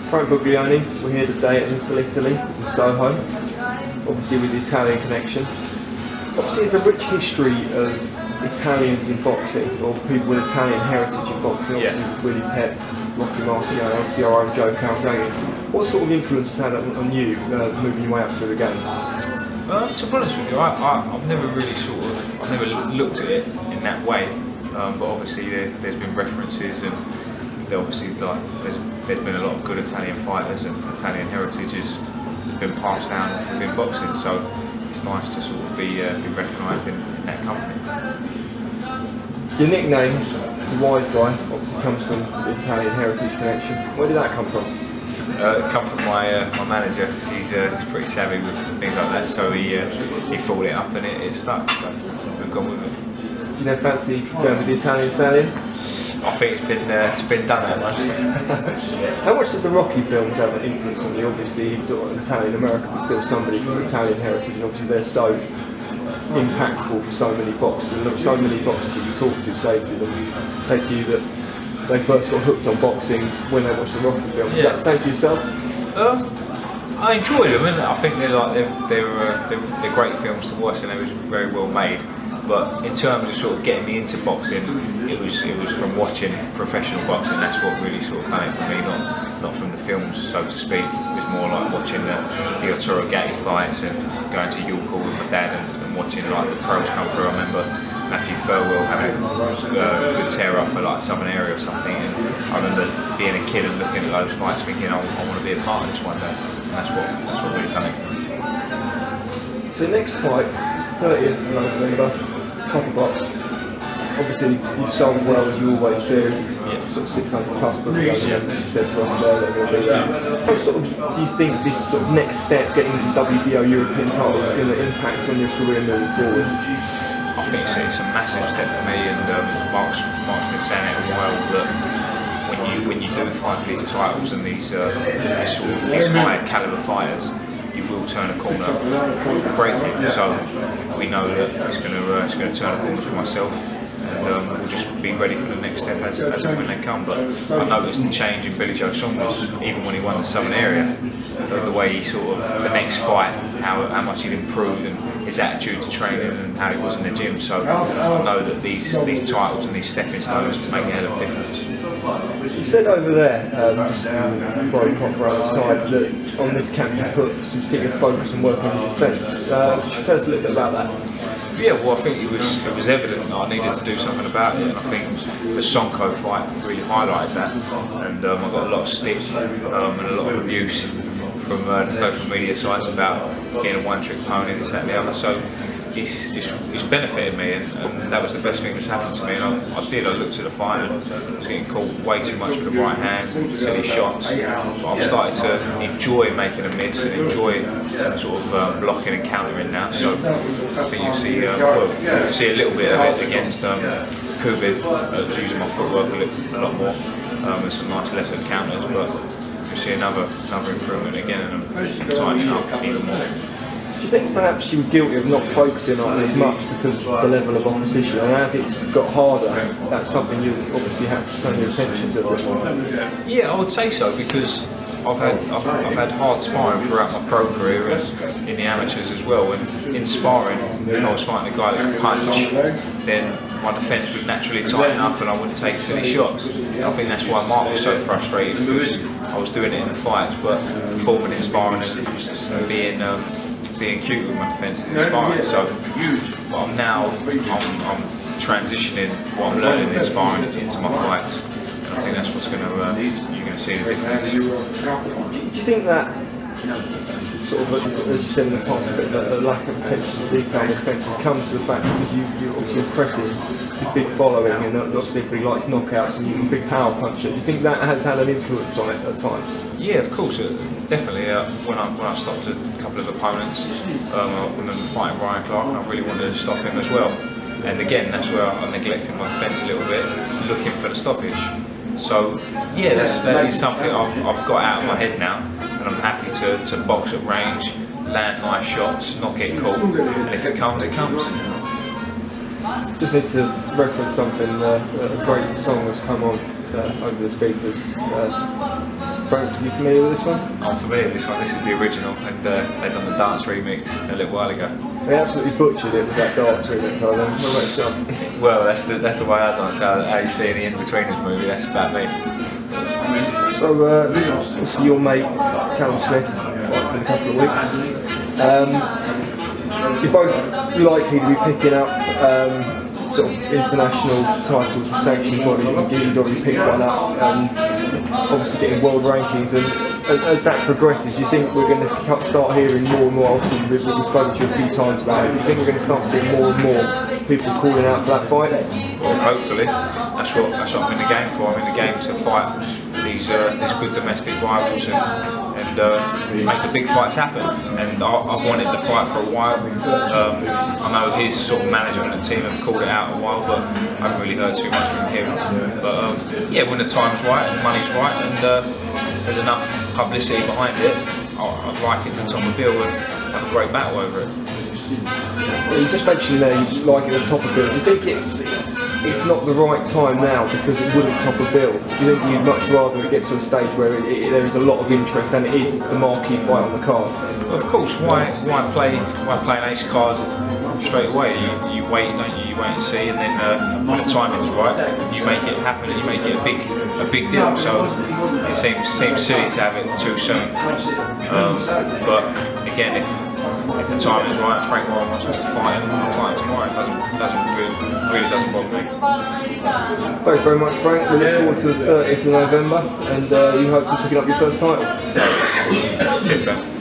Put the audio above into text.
Frank Buglioni, we're here today at Little Italy in Soho, obviously with the Italian connection. Obviously there's a rich history of Italians in boxing, or people with Italian heritage in boxing, obviously with Willie Pep, Rocky Marciano, obviously our own Joe Calzaghe. What sort of influence has had on you moving your way up through the game? To be honest with you, I've never really I've never looked at it in that way, but obviously there's been references, and obviously there's been a lot of good Italian fighters, and Italian heritage has been passed down within boxing, so it's nice to sort of be recognised in that company. Your nickname, the Wise Guy, obviously comes from the Italian heritage connection. Where did that come from? It come from my manager. He's pretty savvy with things like that, so he thought it up and it stuck. So we've gone with it. Do you know, fancy going with the Italian stallion? I think it's been done that much. How much did the Rocky films have an influence on you? Obviously, you've got an Italian American, but still somebody from Italian heritage, and obviously they're so impactful for so many boxers. And so many boxers that you talk to say to you that they first got hooked on boxing when they watched the Rocky films. Is that the same for yourself? I enjoyed them, and I think they're great films to watch, and they was very well made. But in terms of sort of getting me into boxing, it was from watching professional boxing. That's what really sort of done it for me, not from the films, so to speak. It was more like watching the Arturo Gatti fights and going to York Hall with my dad and watching like the pros come through. I remember Matthew Furwell having a good tear up for like Southern Area or something, and I remember being a kid and looking at those fights thinking, I want to be a part of this one day, and that's what really done it for me. So next fight, 30th of November, Copper Box. Obviously you've sold well as you always do, sort of 600 plus Buglioni, as you said to us there that will be there. How sort of do you think this sort of next step, getting the WBO European title, is going to impact on your career moving forward? I think it's a massive step for me, and Mark's been saying it a while that when you do fight for these titles and these higher caliber fighters, you will turn a corner greatly. So we know that it's going to turn a corner for myself, and we'll just be ready for the next step as and when they come. But I noticed the change in Billy Joe Saunders, even when he won the Southern Area, the way he the next fight, how much he'd improved, and his attitude to training and how he was in the gym. So I know that these titles and these stepping stones make a hell of a difference. You said over there, Brian Coffer on the side, that on this camp you put some particular focus on working on defence. Tell us a little bit about that. Yeah, well, I think it was evident that I needed to do something about it, and I think the Sonko fight really highlighted that. And I got a lot of stick and a lot of abuse from the social media sites about being a one-trick pony, this, that and the other. So it's benefited me, and that was the best thing that's happened to me. And I looked at the fight and I was getting caught way too much with the right hand and silly shots. So I've started to enjoy making a miss and enjoy sort of blocking and countering now. So I think you'll see a little bit of it against Kubid, who's using my footwork a lot more. With some nice left-hook counters, but you'll see another improvement again, and I'm tightening up even more. Do you think perhaps you were guilty of not focusing on it as much because of the level of opposition, and as it's got harder, that's something you obviously had to turn your attention to a bit more? Yeah, I would say so, because I've had hard sparring throughout my pro career and in the amateurs as well. And in sparring, if I was fighting a guy that could punch, then my defence would naturally tighten up and I wouldn't take silly shots. And I think that's why Mark was so frustrated, because I was doing it in the fights, but performing in sparring and being cute with my defences in sparring. So, but I'm transitioning what I'm learning in sparring into my fights, and I think that's what's going to you're going to see the difference. Do you think that sort of, as you said in the past, a bit of a lack of attention to detail in defences comes to the fact because you're obviously impressive, with big following, and obviously everybody likes knockouts, and you're a big power puncher. Do you think that has had an influence on it at times? Yeah, of course, definitely. When I stopped a couple of opponents, I remember fighting Ryan Clark, and I really wanted to stop him as well. And again, that's where I neglected my defence a little bit, looking for the stoppage. So yeah, that is something I've got out of my head now, and I'm happy to box at range, land nice shots, not get caught, and if it comes, it comes. Just need to reference something, a great song has come on over the speakers. Frank, are you familiar with this one? I'm familiar with this one. This is the original, and they've done the dance remix a little while ago. They absolutely butchered it with that dance remix, I think. What about yourself? Well, that's the way I dance. How you see in the In-Betweeners movie, that's about me. So, obviously your mate, Callum Smith, fights in a couple of weeks. You're both likely to be picking up sort of international titles with sanctioned bodies, and Gilly's already picked one up, and obviously getting world rankings. And as that progresses, do you think we're going to start hearing more and more? Obviously, we've spoken to you a few times about it. Do you think we're going to start seeing more and more people calling out for that fight? Well, hopefully, that's what I'm in the game for. I'm in the game to fight these good domestic rivals and make the big fights happen. And I've wanted the fight for a while. I know his sort of management and team have called it out a while, but I haven't really heard too much from him. But yeah, when the time's right and the money's right and there's enough publicity behind it, I'd like it to top a bill and have a great battle over it. You just mentioned there you like it at the top of the bill. Do you think it's not the right time now because it wouldn't top a bill? Do you think you'd much rather it get to a stage where there is a lot of interest and it is the marquee fight on the card? Of course, why play an ace card straight away? You wait, don't you? You wait and see, and then when the timing's right, you make it happen and you make it a big deal. So it seems silly to have it too soon. But again, if the time is right, Frank Warren wants us to fight him, I'll fight him tomorrow. It really doesn't bother me. Thanks very much, Frank. We look forward to the 30th of November, and you hope you're picking up your first title. Cheers, Ben.